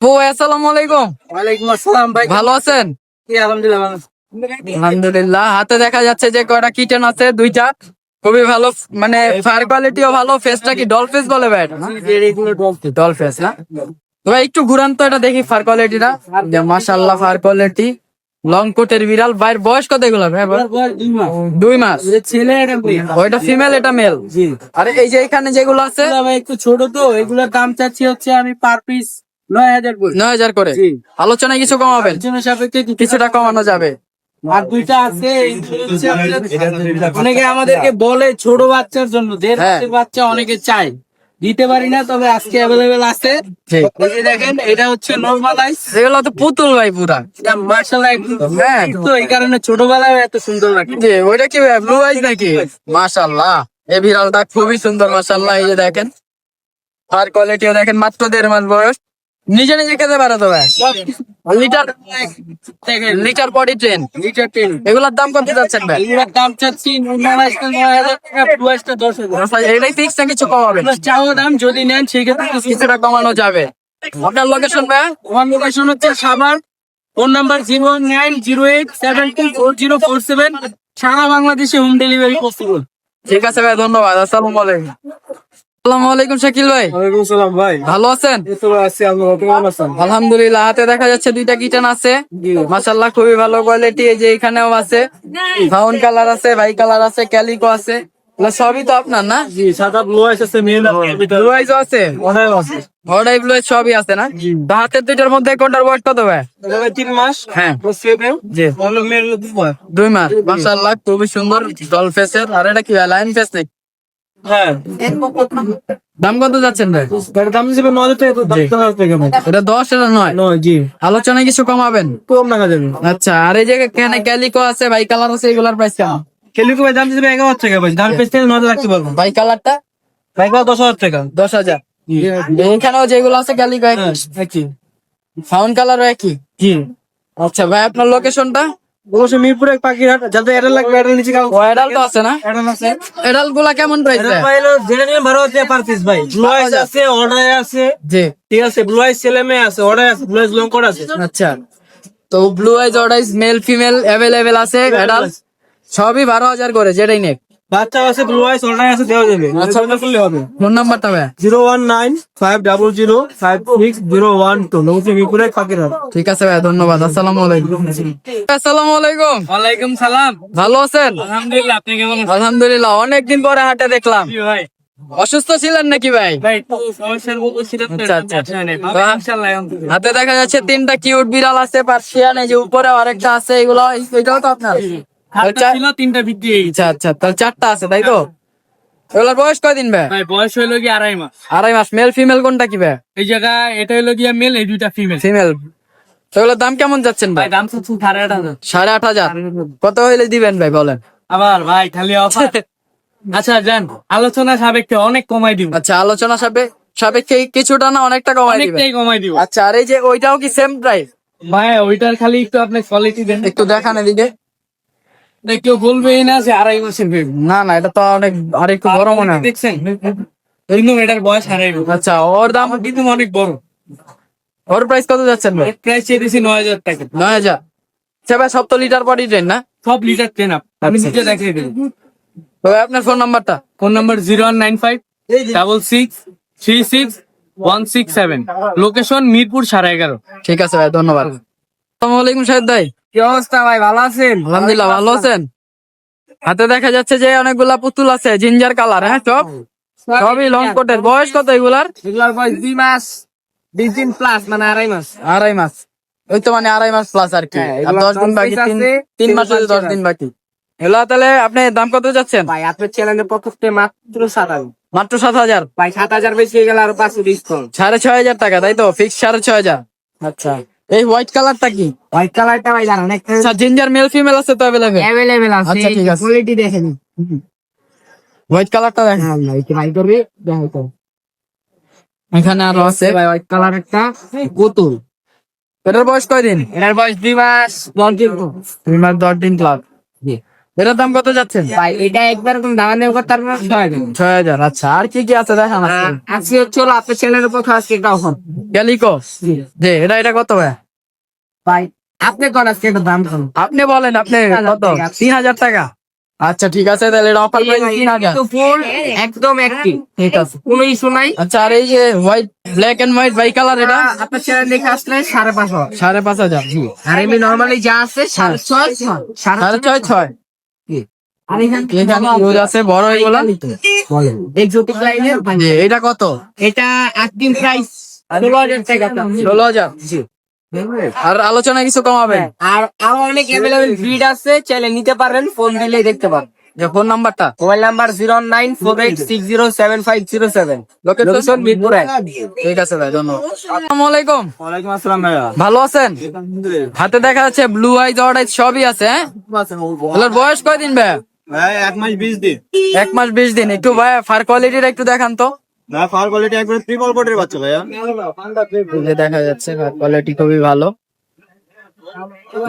আসসালামু আলাইকুম। ওয়ালাইকুম আসসালাম ভাই, ভালো আছেন? আলহামদুলিল্লাহ ভালো। আলহামদুলিল্লাহ। হাতে দেখা যাচ্ছে যে কয়টা কিটেন আছে, দুইটা খুবই ভালো, মানে ফায়ার কোয়ালিটিও ভালো। ফেসটা কি ডল ফেস বলে ভাই? ডল ফেস না? তো ভাই একটু ঘুরান তো, এটা দেখি ফায়ার কোয়ালিটিটা। মাশাআল্লাহ, ফায়ার কোয়ালিটি লং কোটের বিড়াল। ভাইয়ের বয়স কত এগুলা ভাই? 2 মাস। ছেলে এটা মেয়ে। ওইটা ফিমেল, এটা মেল। জি আরে এই যে এখানে যেগুলো আছে এগুলা ভাই একটু ছোট, তো এগুলোর দাম চাচ্ছি হচ্ছে আমি পার পিস 9,000 করে। 9,000 করে। জি। আলোচনায় কিছু কমাবেন? আলোচনা সাপেক্ষে কিছুটা কমানো যাবে। আর দুইটা আছে, এইগুলো হচ্ছে আপনার- অনেকে আমাদেরকে বলে ছোট বাচ্চার জন্য, 1.5 হ্যাঁ। মাসের বাচ্চা অনেকে চায়, দিতে পারি না, তবে আজকে অ্যাভেলেবেল আছে। ঠিক। এই যে দেখেন, এটা হচ্ছে নরমালাইজ, এগুলো তো পুতুল ভাই পুরা। এটা মাশাআল্লাহ একদম। হ্যাঁ। তো এই কারণে ছোটবেলায় এত সুন্দর লাগে। জি, ওইটা কি ব্লু আইজ নাকি? মাশাআল্লাহ, এই বিড়ালটা খুবই সুন্দর মাশাআল্লাহ। এই যে দেখেন, আর কোয়ালিটিও দেখেন, মাত্র 1.5 মাস বয়স। নিজে নিজে খেতে পারে তো ভাই? Litre litre body train. Litre 10। এগুলোর দাম কত যাচ্ছেন ভাই? এগুলোর দাম চাচ্ছি নরমালাইজটা 9,000 টাকা, প্লাসটা 10,000। এটাই ফিক্স না কিছু কমাবেন? চাওয়া দাম যদি নেন সেক্ষেত্রে কিছুটা কমানো যাবে। আপনার লোকেশন ভাই? আমার লোকেশন হচ্ছে সাভার। Phone number 0908724047। সারা বাংলাদেশে হোম ডেলিভারি পসিবল। ঠিক আছে ভাই, ধন্যবাদ। আসসালামু আলাইকুম। আসসালামু আলাইকুম শাকিল ভাই, ওয়ালাইকুম সালাম ভাই, ভালো আছেন? এই তো আছি, আপনি কেমন আছেন? আলহামদুলিল্লাহ। হাতে দেখা যাচ্ছে দুইটা কিটেন আছে, মাশাআল্লাহ খুবই ভালো কোয়ালিটি। এই যে এখানেও আছে, ব্রাউন কালার আছে, ভাই কালার আছে, ক্যালিকো আছে। এগুলো সবই তো আপনার না? জি, সাদা ব্লু আইস আছে, মেল ব্লু আইজও আছে, অনেক আছে। ওটাই ব্লু আইজ সবই আছে না? তো হাতের দুইটার মধ্যে কোনটার বয়স কত ভাই? এটা ভাই 3 মাস। হ্যাঁ। ও সেভেন। জি, হলো মেল 2 মাস। 2 মাস। মাশাআল্লাহ খুবই সুন্দর ডল ফেসের। আর এটা কি লাইন ফেস নাকি? হ্যাঁ। দাম কত যাচ্ছেন ভাই? এটার দাম হিসেবে 9,000 টাকা, তো 10,000 টাকা ভাই। এটা 10, এটা 9। জি, আলোচনায় কিছু কমাবেন? কম টাকা যাবে। আচ্ছা, আর এই যে এখানে ক্যালিকো আছে, ভাই কালার আছে, এগুলার প্রাইস কেমন? কেলিকো ভাই দাম হিসেবে 11,000 টাকা ভাই, দাম পেজ থেকে 9,000 রাখতে পারবো। ভাই কালারটা ভাই 10,000 টাকা। 10,000। এখানেও যেগুলো আছে ক্যালিকো হ্যাঁ, একই। ফাউন কালারও একই। জি, আচ্ছা ভাই, আপনার লোকেশনটা? অবশ্যই মিরপুরে পাখিরহাট। যাদের এডাল লাগবে এডাল নিচে কাউ ও এডাল তো আছে না? এডাল আছে। এডাল গুলা কেমন প্রাইস এডাল ভাই হলো যেটা নিয়ে 12,000 পার পিস ভাই। ব্লু আইস আছে, অর্ডার আছে, জি। ঠিক আছে, ব্লু আইস ছেলে মেয়ে আছে, অর্ডার আছে, ব্লু আইস লং কোড আছে। আচ্ছা, তো ব্লু আইজ অর্ডাইজ মেল ফিমেল অ্যাভেলেবেল আছে, এডাল সবই 12,000 করে, যেটাই নেক। বাচ্চা আছে, ব্লু আইস অর্ডার আছে, দেওয়া যাবে। আচ্ছা। অর্ডার করলে হবে। ফোন নাম্বারটা ভাই? 01950056052। নৌসে মিরপুরে পাখিরহাট। ঠিক আছে ভাই, ধন্যবাদ। আসসালামু আলাইকুম। আসসালামু আলাইকুম। ওয়ালাইকুম সালাম। ভালো আছেন? আলহামদুলিল্লাহ, আপনি কেমন আছেন? আলহামদুলিল্লাহ, অনেকদিন পরে হাটে দেখলাম। জি ভাই। অসুস্থ ছিলেন নাকি ভাই? ভাই তো সমস্যার মধ্যে ছিলাম তো, আচ্ছা, আচ্ছা। আচ্ছা নেই। তো ইনশাআল্লাহ আলহামদুলিল্লাহ। হাতে দেখা যাচ্ছে 3টা কিউট বিড়াল আছে, পার্সিয়ান। এই যে উপরে আরেকটা আছে, এগুলো এটাও তো আপনার? হাতটা ছিল 3টা বিক্রি হয়ে গেছে। আচ্ছা আচ্ছা, তাহলে 4টা আছে তাই তো? এগুলোর বয়স কয়দিন ভাই? ভাই বয়স হইলো কি 2.5 মাস। 2.5 মাস। মেল ফিমেল কোনটা কি ভাই? এই জায়গায় এটা হইলো গিয়া মেল, এই দুইটা ফিমেল। ফিমেল। সেগুলোর দাম কেমন যাচ্ছেন ভাই? ভাই দাম তো 8,500। 8,500। কত হইলে দিবেন ভাই বলেন? আবার ভাই খালি অফার। আচ্ছা যান, আলোচনা সাপেক্ষে অনেক কমাই দিব। আচ্ছা, আলোচনা সাপেক্ষে কিছুটা না অনেকটা কমাই দিবেন? অনেকটাই কমাই দিব। আচ্ছা, আর এই যে ওইটাও কি সেম প্রাইস? ভাই ওইটার খালি একটু আপনি কোয়ালিটি দেন, একটু দেখান এদিকে। কেউ বলবেই না যে 2.5 মাসের বেবি। না না, এটা তো অনেক আর একটু বড় মনে হয়। দেখছেন, কিন্তু এটার বয়স 2.5 মাস। আচ্ছা, ওর দাম কিন্তু অনেক বড়। ওর প্রাইস কত যাচ্ছেন ভাই? প্রাইস চেয়েছি 9,000 টাকা। 9,000। আচ্ছা ভাই, সব তো লিটার বডি ট্রেন না? সব লিটার 10 আপ। আমি আচ্ছা। নিজে দেখিয়ে দেবো। তো ভাই, আপনার ফোন নাম্বারটা? Phone number 019566366167। লোকেশন মিরপুর 11.5। ঠিক আছে ভাই, ধন্যবাদ। আসসালামু আলাইকুম শাহেদ ভাই। কি অবস্থা ভাই, ভালো আছেন? আলহামদুলিল্লাহ, ভালো আছেন? হাতে দেখা যাচ্ছে যে অনেকগুলা পুতুল আছে, জিঞ্জার কালার। হ্যাঁ, সবই লং কোটের। বয়স কত এগুলার? এগুলার বয়স 2 মাস, 2 দিন প্লাস, মানে 2.5 মাস। 2.5 মাস। ওই তো মানে 2.5 মাস প্লাস আর কি। হ্যাঁ, আর এগুলা 10 দিন বাকি, দশ আছে, 3 মাস হতে 10 দিন বাকি। এগুলা তাহলে আপনি দাম কত যাচ্ছেন? ভাই আপনার চ্যানেলের পক্ষ থেকে মাত্র 7,000। মাত্র 7,000। ভাই 7,000 বেশি হয়ে গেলে আরো 500 ডিসকাউন্ট। 6,500 টাকা তাই তো? ফিক্স 6,500। আচ্ছা, এই হোয়াইট কালারটা কি? হোয়াইট কালারটা ভাই জানেন একটা আচ্ছা, জিঞ্জার মেল ফিমেল আছে তো অ্যাভেলেবেল? अवेलेबल আছে। আচ্ছা, ঠিক আছে। কোয়ালিটি দেখেন। হোয়াইট কালারটা দেখেন। হ্যাঁ ভাই ট্রাই করবে, দেখো তো। এখানে আরো আছে। ভাই হোয়াইট কালার একটা বোতল। এটার বয়স কয়দিন? এটার বয়স 2 মাস 10 দিন। 2 মাস 10 দিন ক্লাব। জি। এটার দাম কত যাচ্ছেন? ভাই এটা একবার কোন দাম নেই করতে পারবেন 6000। 6000। আচ্ছা, আর কি কি আছে দেখান। আজকে হচ্ছে হলো আপনার চ্যানেলের উপর আজকে একটা অফার। ক্যালিকো, যে এটা কত ভাই? ভাই আপনি কোন আজকে একটা দাম কোন? আপনি বলেন, আপনি কত? 3000 টাকা। আচ্ছা ঠিক আছে, তাহলে এটা অফার প্রাইস 3000। তো ফুল একদম অ্যাক্টিভ, ঠিক আছে। কোনো ইস্যু নাই। আচ্ছা, আর এই যে white, black and white bicolour, এটা আপনার চ্যানেল দেখে আসলে 5,500। 5500। আর এমনি নরমালি যা আছে 6,500। 6.5 আর এখানে এখানে ইউজ আছে বড় এগুলা। এক্সোটিক লাইনের যে এটা কত? এটা একদিন প্রাইস 16,000 টাকা। 16000। আর আলোচনা কিছু কমাবেন? আর আরো অনেক অ্যাভেলেবেল ব্রিড আছে, চাইলে নিতে পারেন, ফোন দিলেই দেখতে পারেন। যে ফোন নাম্বারটা, মোবাইল নাম্বার 0948607507। লোকেশন মিরপুর 1। ঠিক আছে ভাই, ধন্যবাদ। আসসালামু আলাইকুম। ওয়ালাইকুম আসসালাম ভাইয়া। ভালো আছেন? হাতে দেখা যাচ্ছে ব্লু আইজ অর্ডার সবই আছে, হ্যাঁ? এগুলোর বয়স কয়দিন ভাই? ভাই 1 মাস 20 দিন। 1 মাস 20 দিন। একটু ভাই ফার কোয়ালিটিটা একটু দেখান তো। না, ফার কোয়ালিটি একবারে ট্রিপল কোটের বাচ্চা ভাইয়া। এই যে দেখা যাচ্ছে ফার কোয়ালিটি খুবই ভালো।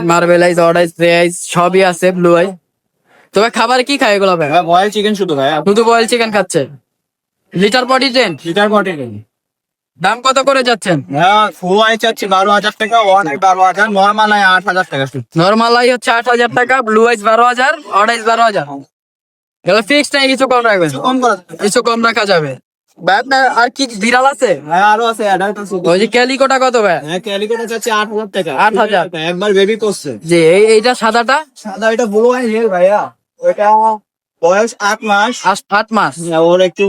মার্বেল আইজ অর্ডার আইজ সবই আছে ব্লু আইজ। তবে খাবারে কি খায় এগুলো ভাই? ভাই বয়েল চিকেন শুধু ভাইয়া। শুধু বয়েল চিকেন খাচ্ছে। লিটার পটি 10। লিটার কোটের। দাম কত করে যাচ্ছেন? ভাইয়া ফুল আই চাচ্ছি 12,000 টাকা, ওয়ান আই 12,000, নরমাল আই 8,000 টাকা শুধু। নরমাল আই হচ্ছে 8000 টাকা, ব্লু আইজ 12,000, অর্ডাইজ 12,000। এগুলো ফিক্সড নাই, কিছু কম রাখবেন? কম করা কিছু কম রাখা যাবে। ভাই আপনার আর কি বিড়াল আছে? ভাই আরো আছে অ্যাডাল্ট আছে। ওই যে ক্যালিকোটা কত ভাই? হ্যাঁ ক্যালিকোটা চাচ্ছি 8,000 টাকা। 8,000 একবার বেবি করছে। যে এইটা সাদাটা সাদা এটা ব্লু আই রিয়েল ভাইয়া। ওটা বয়স 8 মাস। 8 মাস। ওর একটু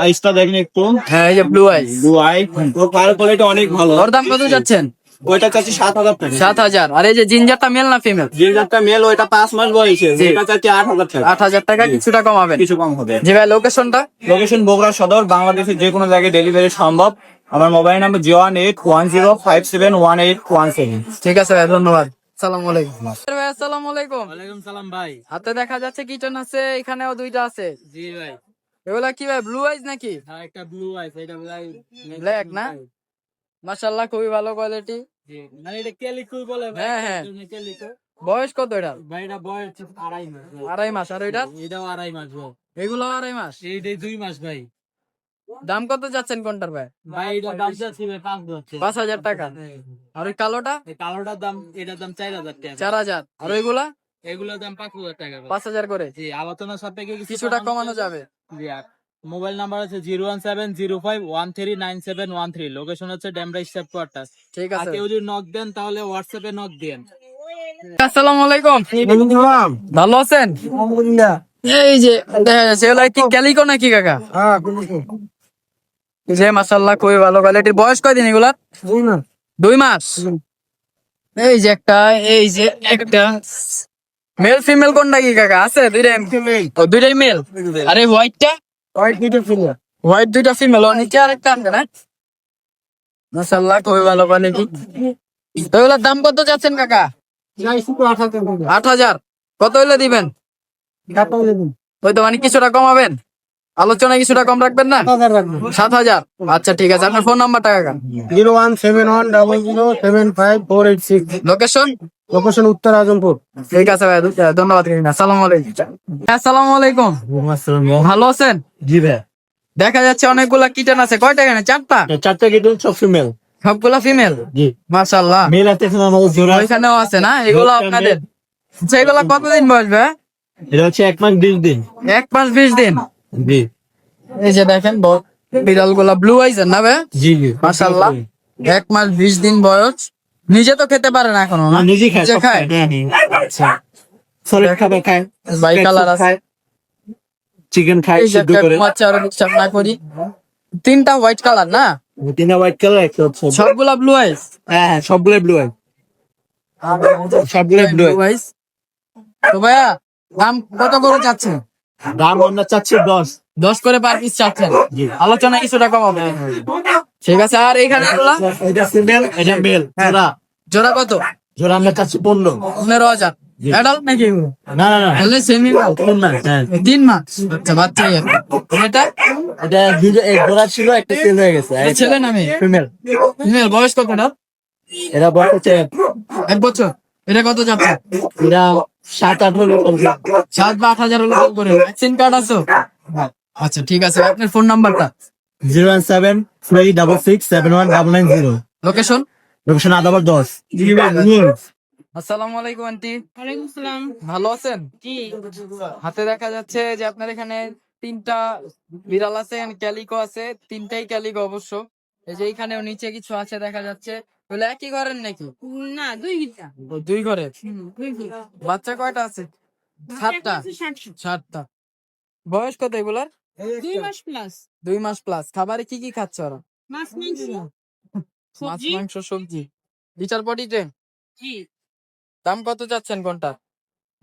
আইসটা দেখেন একটু। হ্যাঁ, এই যে ব্লু আইজ। ব্লু আই ওর ফার কোয়ালিটি অনেক ভালো। ওর দাম কত যাচ্ছেন? ওইটা চাচ্ছি 7,000 টাকা। 7000। আর এই যে জিঞ্জারটা মেল না ফিমেল? জিঞ্জারটা মেল, ওইটা 5 মাস বয়সে, জি। ওটা চাচ্ছি 8,000 টাকা। 8000 টাকা, কিছুটা কমাবেন? কিছু কম হবে। জি ভাই, লোকেশনটা? লোকেশন বগুড়া সদর, বাংলাদেশের যে কোনো জায়গায় ডেলিভারি সম্ভব। আমার মোবাইল নাম্বার 01810571817। ঠিক আছে ভাই, ধন্যবাদ। আসসালামু আলাইকুম ভাই। আসসালামু আলাইকুম। ওয়ালাইকুম সালাম ভাই। হাতে দেখা যাচ্ছে কিচেন আছে, এখানেও দুইটা আছে। জি ভাই। এগুলা কি ভাই, ব্লু আইজ নাকি? হ্যাঁ একটা ব্লু আইস, এটা ভাই ব্ল্যাক না? মাশাআল্লাহ, খুবই ভালো কোয়ালিটি। জি, মানে এটা ক্যালিকো বলে ভাই। হ্যাঁ, হ্যাঁ। ক্যালিকো বয়স কত এটা? ভাই, এটা বয়স 2.5 মাস। 2.5 মাস। আর ওইটা? এটাও 2.5 মাস ভাই। এগুলো 2.5 মাস। এইটাই 2 মাস ভাই। দাম কত যাচ্ছেন কোনটার ভাই? ভাই এটার দাম যাচ্ছে ভাই 5,000। 5000 টাকা। আর ওই কালোটা? এই কালোটার দাম, এটার দাম 4,000 টাকা। 4000। আর ওইগুলা এগুলোর দাম 5,000 টাকা ভাই। 5000 করে। জি, আলোচনা সাপেক্ষে কিছুটা কমানো যাবে। জি। আর মোবাইল নাম্বার আছে 01705139713। লোকেশন হচ্ছে ডেমরা স্টেপ কোয়ার্টার। ঠিক আর আছে। কেউ যদি নক দেন তাহলে হোয়াটসঅ্যাপে নক দেন। আসসালামু আলাইকুম। ভালো আছেন? আলহামদুলিল্লাহ। এই যে দেখা যাচ্ছে এগুলা কি ক্যালিকো নাকি কাকা? হ্যাঁ যে মাশাআল্লাহ, খুবই ভালো কোয়ালিটির। বয়স কয়দিন এগুলা? 2 মাস। এই যে একটা, এই যে একটা মেল ফিমেল কোনটা কি কাকা আছে? দুইটাই? ও, দুইটাই মেল। আরে হোয়াইটটা? হোয়াইট দুইটা ফিমেল, ও নিচে আরেকটা আছে না? মাশাআল্লাহ, খুবই ভালো কোয়ালিটি। তো এগুলোর দাম কত যাচ্ছেন কাকা? 8000। কত হইলে দিবেন? ওই তো, মানে কিছুটা কমাবেন? আলোচনা কিছুটা কম রাখবেন না? 7000। আচ্ছা ঠিক আছে, আপনার ফোন নাম্বারটা কাকা? 01710075486। লোকেশন? লোকেশন উত্তর আজমপুর। ঠিক আছে ভাই, ধন্যবাদ। আসসালামু আলাইকুম। আসসালামু আলাইকুম। ভালো আছেন? জি ভাই। দেখা যাচ্ছে অনেকগুলা কিটেন আছে। কয়টা এখানে? 4টা? 4টা কিন্তু সব ফিমেল। সবগুলা ফিমেল? জি। মাশাআল্লাহ। মেল আছে আমাদের জোড়া। ওইখানেও আছে না? এগুলো আপনাদের? আচ্ছা, এগুলা কতদিন বসবে? এটা হচ্ছে 1 মাস 20 দিন। 1 মাস 20 দিন। জি এই যে দেখেন বিড়াল গুলা ব্লু আইজের না ভাই? জি জি। মাশাআল্লাহ, 1 মাস 20 দিন বয়স। নিজে তো খেতে পারে না এখনো না? নিজে খায়। নিজে খায়? আচ্ছা। সলিড খাবার খায়। বাই কালার আছে। চিকেন খায় এই যে সিদ্ধ একটা করে। ঘুমাচ্ছে, আরো ডিস্টার্ব না করি। 3টা হোয়াইট কালার না? তিনটা হোয়াইট কালার, একটা হচ্ছে। সবগুলা ব্লু আইজ? হ্যাঁ হ্যাঁ, সবগুলো ব্লু আই। সবগুলো ব্লু আই। Blue eyes. তো ভাইয়া, দাম কত করে চাচ্ছেন? দাম আমরা চাচ্ছি 10। 10 করে পার পিস চাচ্ছেন? জি। আলোচনা কিছুটা কমাবে? ঠিক আছে। আর এখানে এটা ফিমেল, এটা মেল। জোড়া জোড়া কত? জোড়া আমরা চাচ্ছি 15। 15000। অ্যাডাল্ট নাকি এগুলো? না না না, তাহলে সেমি? 3 মাস। হ্যাঁ। 3 মাস। আচ্ছা, বাচ্চাই আছে। এটা এটা দুটো, এক জোড়া ছিল, একটা সেল হয়ে গেছে। এটা ছেলে না মেয়ে? ফিমেল। ফিমেল। বয়স কত না? এরা বয়স হচ্ছে 1 বছর। এটা কত যাচ্ছে? এটা 7-8 হলো 7 বা 8 হাজার হলো করে। ভ্যাকসিন কার্ড আছে? আচ্ছা ঠিক আছে, আপনার ফোন নাম্বারটা। 017-366-71-990 লোকেশন? লোকেশন আদাবর 10। আসসালামু আলাইকুম আন্টি, ওয়ালাইকুম আসসালাম। ভালো আছেন? জি, হাতে দেখা যাচ্ছে যে আপনার এখানে 3টা বিড়াল আছে, ক্যালিকো আছে, 3টাই ক্যালিকো অবশ্য। এই যে এইখানেও নিচে কিছু আছে দেখা যাচ্ছে, বলে একই ঘরের নাকি? না 2 ঘন্টা। ও, 2 ঘরের। 2 ঘন্টা। বাচ্চা কয়টা আছে? 7টা। 7টা। বয়স কত এগুলার? 2 মাস প্লাস। 2 মাস প্লাস। খাবারে কি কি খাচ্ছে ওরা? মাছ মাংস মাছ, সবজি। মাংস, সবজি। Litre potty train. জি, দাম কত যাচ্ছেন কোনটা?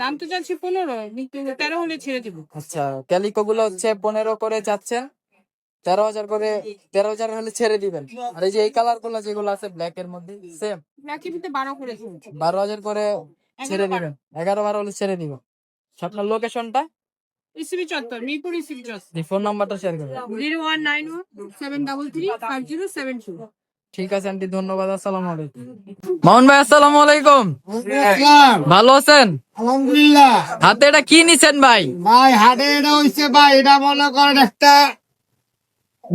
দাম তো যাচ্ছে 15, কিন্তু 13 হলে ছেড়ে দিব। আচ্ছা, ক্যালিকো গুলো হচ্ছে 15 করে যাচ্ছেন, 13,000 করে, 13,000 হলে ছেড়ে দিবেন। আর এই যে এই কালার গুলো যেগুলো আছে ব্ল্যাক এর মধ্যে সেম নাকি ভিতরে 12 করে ছেড়ে। 12,000 করে ছেড়ে দিবেন। 11-12 হলে ছেড়ে দিব। আপনার লোকেশনটা, ইসিবি চত্বর, মিরপুর ইসিবি চত্বর। ফোন নাম্বারটা শেয়ার করবেন। 01917335072। ঠিক আছে আন্টি, ধন্যবাদ। আসসালামু আলাইকুম। মামুন ভাই আসসালামু আলাইকুম, ভালো আছেন? আলহামদুলিল্লাহ। হাতে এটা কি নিছেন ভাই? ভাই হাটে এটা হইছে ভাই, এটা মনে করেন একটা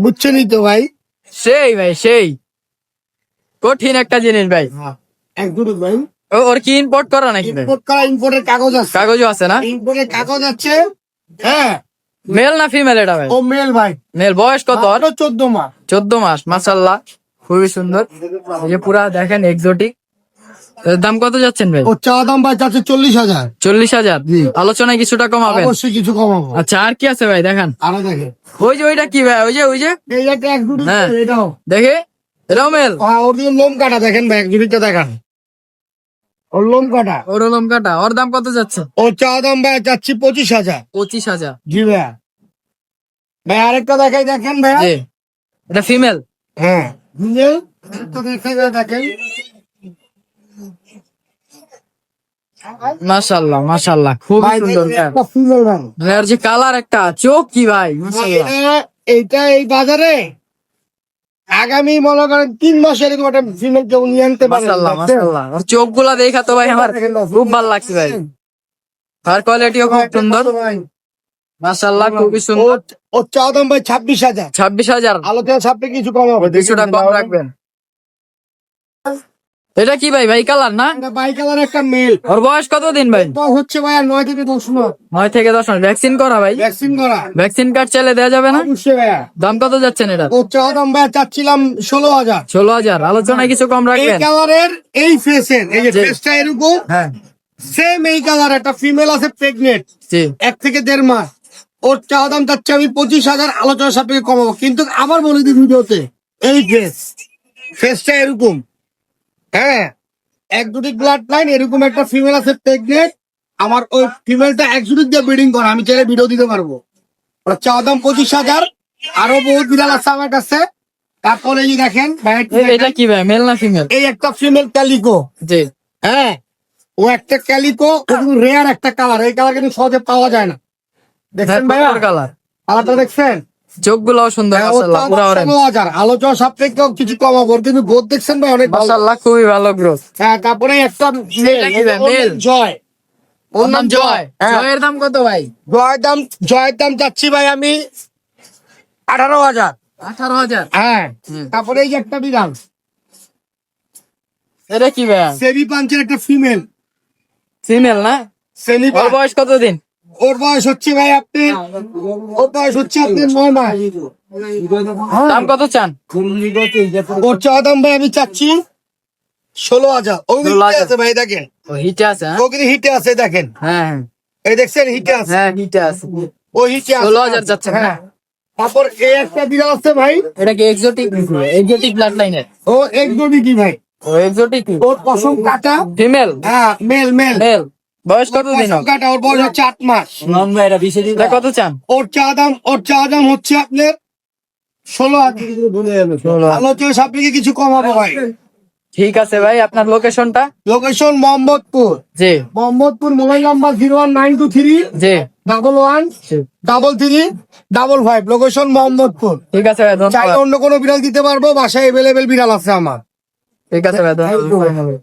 বুঝছেন তো ভাই, সেই ভাই সেই কঠিন একটা জিনিস ভাই। এক দুটো ভাই ওর কি ইম্পোর্ট করা নাকি ভাই? ইম্পোর্ট করা, ইম্পোর্টের কাগজ আছে, কাগজও আছে না? ইম্পোর্টের কাগজ আছে। হ্যাঁ, মেল না ফিমেল এটা ভাই? ও মেল ভাই, মেল। বয়স কত ওর? 14 মাস। 14 মাস। মাশাআল্লাহ, খুবই সুন্দর। এই যে পুরা দেখেন এক্সোটিক। এর দাম কত যাচ্ছেন ভাই? ও চা দাম ভাই যাচ্ছে 40,000। 40,000। আলোচনায় কিছুটা কমাবেন? অবশ্যই কিছু কমাবো। আচ্ছা, আর কি আছে ভাই দেখান? আরো দেখে ওই যে ওইটা কি ভাই? ওই যে এই একটা এক দুটো, হ্যাঁ। এটাও দেখে, এটাও মেল? ওর দিকে লোম কাটা দেখেন ভাই, এক দুটোটা দেখান, ওর লোম কাটা। ওর লোম কাটা। ওর দাম কত যাচ্ছে? ও চা দাম ভাই যাচ্ছে 25,000। 25,000। জি ভাই। ভাই আরেকটা দেখাই, দেখেন ভাই। জি, এটা ফিমেল। হ্যাঁ, বুঝলেন তো, দেখে দেখেন। মাশাআল্লাহ মাশাআল্লাহ, খুব ভাই সুন্দর। একটা ফিমেল ভাই। ভাই আর যে কালার একটা চোখ কি ভাই, মাশাআল্লাহ। এইটা এই বাজারে আগামী মনে করেন 3 মাস এরকম একটা ফিমেল কেউ নিয়ে আনতে পারে। মাশাআল্লাহ মাশাআল্লাহ, ওর চোখগুলা দেখা তো ভাই আমার খুব ভালো লাগছে ভাই। আর কোয়ালিটিও খুব সুন্দর। মাশাআল্লাহ, খুবই সুন্দর। ওর চা দাম ভাই 26,000। 26,000। আলোচনা ছাপে কিছু কম হবে, কিছুটা কম রাখবেন। এটা কি ভাই? ভাই কালার না? বাই কালার একটা মেল। ওর বয়স কত দিন ভাই? তো হচ্ছে ভাই আর 9 থেকে 10 মাস। 9 থেকে 10 মাস। ভ্যাকসিন করা ভাই? ভ্যাকসিন করা। ভ্যাকসিন কার্ড চাইলে দেওয়া যাবে না? অবশ্যই ভাইয়া। দাম কত যাচ্ছেন এটা? ওর চা দাম ভাই চাচ্ছিলাম 16,000। 16,000। আলোচনায় কিছু কম এই রাখবেন? কালারের এই ফেসের, এই যে জি। ফেসটা এরকম হ্যাঁ সেম এই কালার, একটা ফিমেল আছে প্রেগনেন্ট, জি। 1 থেকে 1.5 মাস। ওর চা দাম চাচ্ছি আমি 25,000, আলোচনা সাপেক্ষে কমাবো। কিন্তু আবার বলে দিই ভিডিওতে, এই ফেসটা এরকম, হ্যাঁ, একজুটিক ব্লাড লাইন, এরকম একটা ফিমেল আছে প্রেগনেন্ট। আমার ওই ফিমেলটা একজুটিক দিয়ে ব্রিডিং করা, আমি চাইলে ভিডিও দিতে পারবো। ওর চা দাম 25,000। আরো বহুত বিড়াল আছে আমার কাছে। তারপরে এই যে দেখেন ভাই, এটা কি ভাই, মেল না ফিমেল? এই একটা ফিমেল ক্যালিকো। জি। হ্যাঁ, ও একটা ক্যালিকো, রেয়ার একটা কালার, এই কালার কিন্তু সহজে পাওয়া যায় না। দেখছেন ভাইয়া কালার, কালারটা দেখছেন? চোখগুলোও সুন্দর। হ্যাঁ, ওর মাশাআল্লাহ, দাম পুরো অরেঞ্জ। 16,000। আলোচনা সাপেক্ষে কিছু কমাবো, ওর কিন্তু গ্রোথ দেখছেন ভাই অনেক ভালো। মাশাআল্লাহ, খুবই ভালো গ্রোথ। হ্যাঁ, তারপরে একটা এটা কি ভাই, মেল? জয়। ওর নাম জয়। হ্যাঁ। জয়ের দাম কত ভাই? জয়ের দাম যাচ্ছি ভাই আমি 18,000। 18,000। হ্যাঁ, তারপরে এই যে একটা বিড়াল, এটা কি ভাই? সেমি পাঞ্চের একটা ফিমেল, ফিমেল না? সেমি ওর বয়স কত দিন? ওর বয়স হচ্ছে ভাই আপনার, ওর বয়স হচ্ছে আপনার 9 মাস। দাম কত চান? ওর চা দাম ভাই আমি চাচ্ছি 16,000। ও হিটে 16,000 আছে ভাই, দেখেন ও হিটে আছে। ও কিন্তু হিটে আছে, দেখেন হ্যাঁ এই দেখছেন হিটে আছে, হ্যাঁ হিটে আছে। ও হিটে আছে। 16,000 যাচ্ছে। হ্যাঁ, তারপর এই একটা বিড়াল আছে ভাই, এটা কি এক্সোটিক? এক্সোটিক ব্লাড লাইনের? ও একদমই কি ভাই, ও এক্সোটিক। ওর পশম কাটা। ফিমেল? হ্যাঁ, মেল মেল। মেল। বয়স কত দিন? পশম কাটা, ওর বয়স হচ্ছে 8 মাস। এটা কত চান? ওর চা দাম হচ্ছে আপনার 16,000। আলোচনা সাপেক্ষে কিছু কমাবো ভাই। ঠিক আছে ভাই, আপনার লোকেশনটা? লোকেশন মোহাম্মদপুর। জি মোহাম্মদপুর, মোবাইল নাম্বার 01923 জি 113355। লোকেশন মোহাম্মদপুর। ঠিক আছে ভাই, চাইলে ধন্যবাদ। অন্য কোনো বিড়াল দিতে পারবো, বাসায় এভেলেবেল বিড়াল আছে আমার। ঠিক আছে ভাই, ধন্যবাদ।